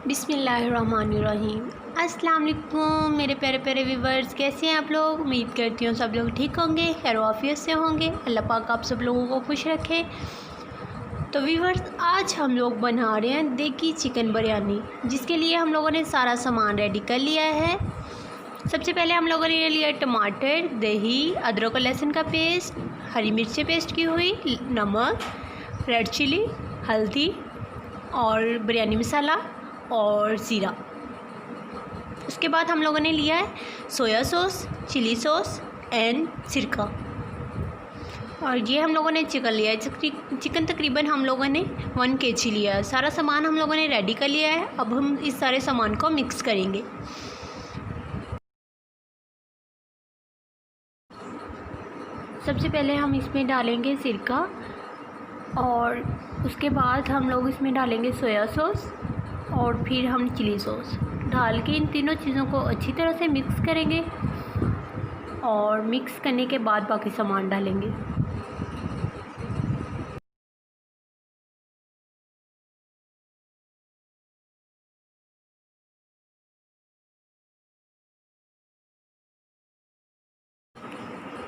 बिस्मिल्लाहिर्रहमानिर्रहीम। अस्सलाम वालेकुम मेरे प्यारे प्यारे व्यूवर्स, कैसे हैं आप लोग। उम्मीद करती हूँ सब लोग ठीक होंगे, खैर आफियत से होंगे। अल्लाह पाक आप सब लोगों को खुश रखे। तो व्यूवर्स, आज हम लोग बना रहे हैं देगी चिकन बिरयानी, जिसके लिए हम लोगों ने सारा सामान रेडी कर लिया है। सबसे पहले हम लोगों ने लिया टमाटर, दही, अदरक और लहसुन का पेस्ट, हरी मिर्चें पेस्ट की हुई, नमक, रेड चिली, हल्दी और बिरयानी मसाला और ज़ीरा। उसके बाद हम लोगों ने लिया है soya sauce, chilli sauce and सिरका। और ये हम लोगों ने चिकन लिया है। चिकन तकरीबन हम लोगों ने 1 kg लिया है। सारा सामान हम लोगों ने रेडी कर लिया है। अब हम इस सारे सामान को मिक्स करेंगे। सबसे पहले हम इसमें डालेंगे सिरका और उसके बाद हम लोग इसमें डालेंगे सोया सॉस और फिर हम चिली सॉस डाल के इन तीनों चीज़ों को अच्छी तरह से मिक्स करेंगे और मिक्स करने के बाद बाकी सामान डालेंगे।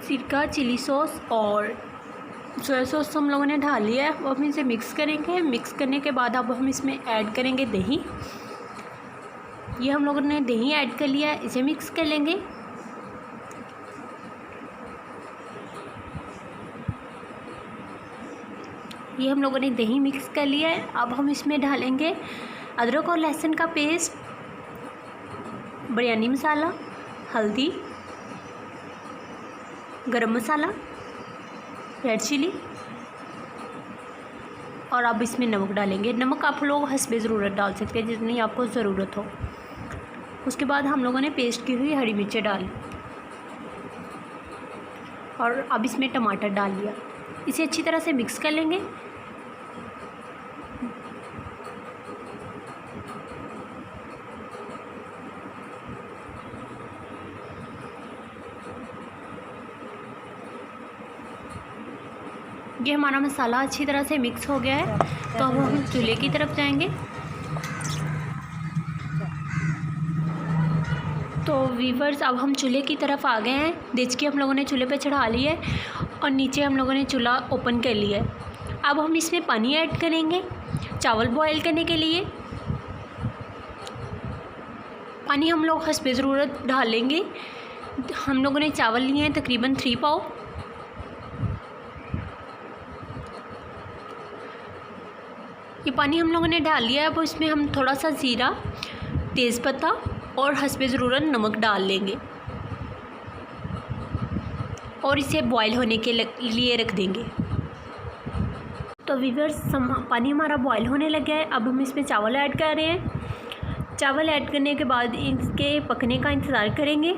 सिरका, चिली सॉस और सोया सॉस हम लोगों ने डाल लिया है। अब हम इसे मिक्स करेंगे। मिक्स करने के बाद अब हम इसमें ऐड करेंगे दही। ये हम लोगों ने दही ऐड कर लिया है, इसे मिक्स कर लेंगे। ये हम लोगों ने दही मिक्स कर लिया है। अब हम इसमें डालेंगे अदरक और लहसुन का पेस्ट, बिरयानी मसाला, हल्दी, गरम मसाला, रेड चिली और अब इसमें नमक डालेंगे। नमक आप लोग हस्बे ज़रूरत डाल सकते हैं, जितनी आपको ज़रूरत हो। उसके बाद हम लोगों ने पेस्ट की हुई हरी मिर्चें डाली और अब इसमें टमाटर डाल लिया। इसे अच्छी तरह से मिक्स कर लेंगे। ये हमारा मसाला अच्छी तरह से मिक्स हो गया है। तो अब हम चूल्हे की तरफ जाएंगे। तो वीवर्स, अब हम चूल्हे की तरफ आ गए हैं। देचकी हम लोगों ने चूल्हे पे चढ़ा ली है और नीचे हम लोगों ने चूल्हा ओपन कर लिया है। अब हम इसमें पानी ऐड करेंगे चावल बॉयल करने के लिए। पानी हम लोग हस्बे ज़रूरत डाल लेंगे। हम लोगों ने चावल लिए हैं तकरीबन 3 पाव। ये पानी हम लोगों ने डाल लिया है। अब इसमें हम थोड़ा सा ज़ीरा, तेज़पत्ता और हस्बे ज़रूरत नमक डाल लेंगे और इसे बॉयल होने के लिए रख देंगे। तो व्यूअर्स, पानी हमारा बॉयल होने लगा है। अब हम इसमें चावल ऐड कर रहे हैं। चावल ऐड करने के बाद इसके पकने का इंतज़ार करेंगे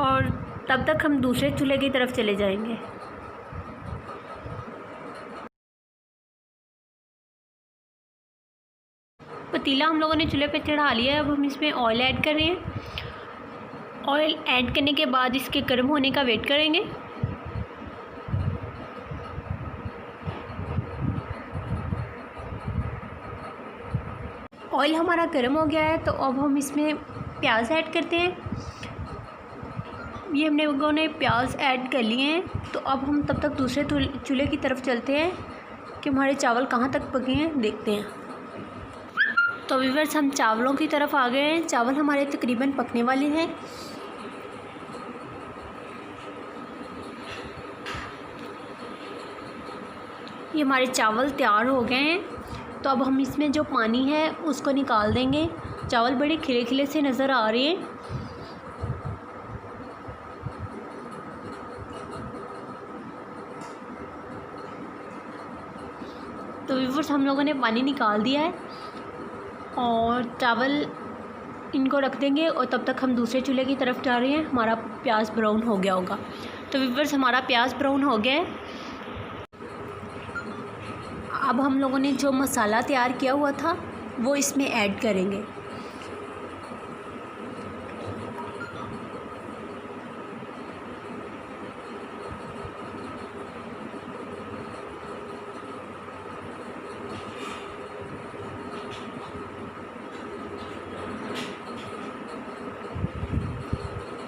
और तब तक हम दूसरे चूल्हे की तरफ चले जाएंगे। पतीला हम लोगों ने चूल्हे पे चढ़ा लिया है। अब हम इसमें ऑयल ऐड कर रहे हैं। ऑयल ऐड करने के बाद इसके गर्म होने का वेट करेंगे। ऑयल हमारा गर्म हो गया है। तो अब हम इसमें प्याज ऐड करते हैं। ये हमने लोगों ने प्याज ऐड कर लिए हैं। तो अब हम तब तक दूसरे चूल्हे की तरफ चलते हैं कि हमारे चावल कहाँ तक पके हैं, देखते हैं। तो व्यूअर्स, हम चावलों की तरफ आ गए हैं। चावल हमारे तकरीबन पकने वाले हैं। ये हमारे चावल तैयार हो गए हैं। तो अब हम इसमें जो पानी है उसको निकाल देंगे। चावल बड़े खिले खिले से नज़र आ रहे हैं। तो व्यूअर्स, हम लोगों ने पानी निकाल दिया है और चावल इनको रख देंगे और तब तक हम दूसरे चूल्हे की तरफ जा रहे हैं। हमारा प्याज ब्राउन हो गया होगा। तो व्यूअर्स, हमारा प्याज ब्राउन हो गया है। अब हम लोगों ने जो मसाला तैयार किया हुआ था वो इसमें ऐड करेंगे।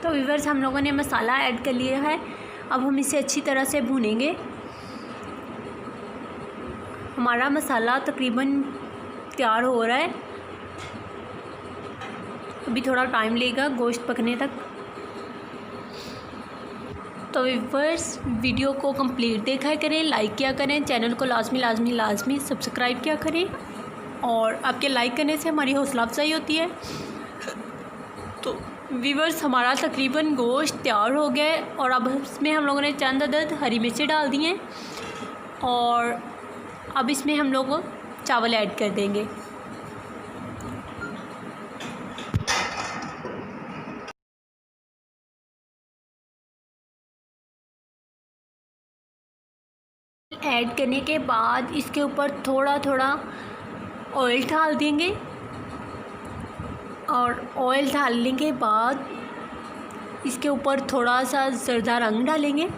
तो व्यूअर्स हम लोगों ने मसाला ऐड कर लिया है। अब हम इसे अच्छी तरह से भूनेंगे। हमारा मसाला तकरीबन तैयार हो रहा है। अभी थोड़ा टाइम लेगा गोश्त पकने तक। तो व्यूअर्स वीडियो को कंप्लीट देखा करें, लाइक किया करें, चैनल को लाजमी सब्सक्राइब किया करें। और आपके लाइक करने से हमारी हौसला अफजाई होती है। तो व्यूअर्स हमारा तकरीबन गोश्त तैयार हो गया है और अब इसमें हम लोगों ने चंद अदद हरी मिर्चें डाल दी हैं और अब इसमें हम लोग चावल ऐड कर देंगे। ऐड करने के बाद इसके ऊपर थोड़ा थोड़ा ऑयल डाल देंगे और ऑयल डालने के बाद इसके ऊपर थोड़ा सा ज़रदा रंग डालेंगे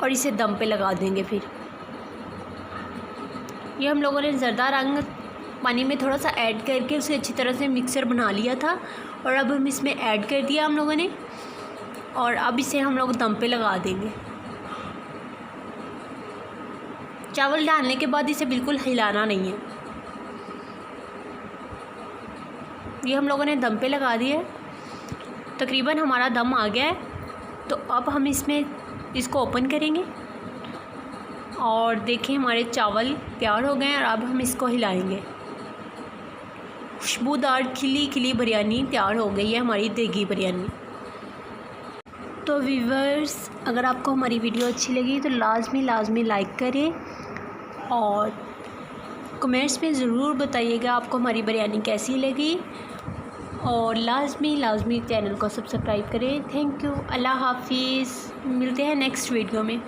और इसे दम पे लगा देंगे। फिर ये हम लोगों ने ज़रदा रंग पानी में थोड़ा सा ऐड करके उसे अच्छी तरह से मिक्सर बना लिया था और अब हम इसमें ऐड कर दिया हम लोगों ने और अब इसे हम लोग दम पे लगा देंगे। चावल डालने के बाद इसे बिल्कुल हिलाना नहीं है। ये हम लोगों ने दम पे लगा दिया है। तकरीबन हमारा दम आ गया है। तो अब हम इसको ओपन करेंगे और देखें हमारे चावल तैयार हो गए हैं और अब हम इसको हिलाएंगे। खुशबूदार खिली खिली बिरयानी तैयार हो गई है, हमारी देगी बिरयानी। तो व्यूअर्स अगर आपको हमारी वीडियो अच्छी लगी तो लाजमी लाइक करें और कमेंट्स में ज़रूर बताइएगा आपको हमारी बिरयानी कैसी लगी और लाजमी चैनल को सब्सक्राइब करें। थैंक यू, अल्लाह हाफिज़। मिलते हैं नेक्स्ट वीडियो में।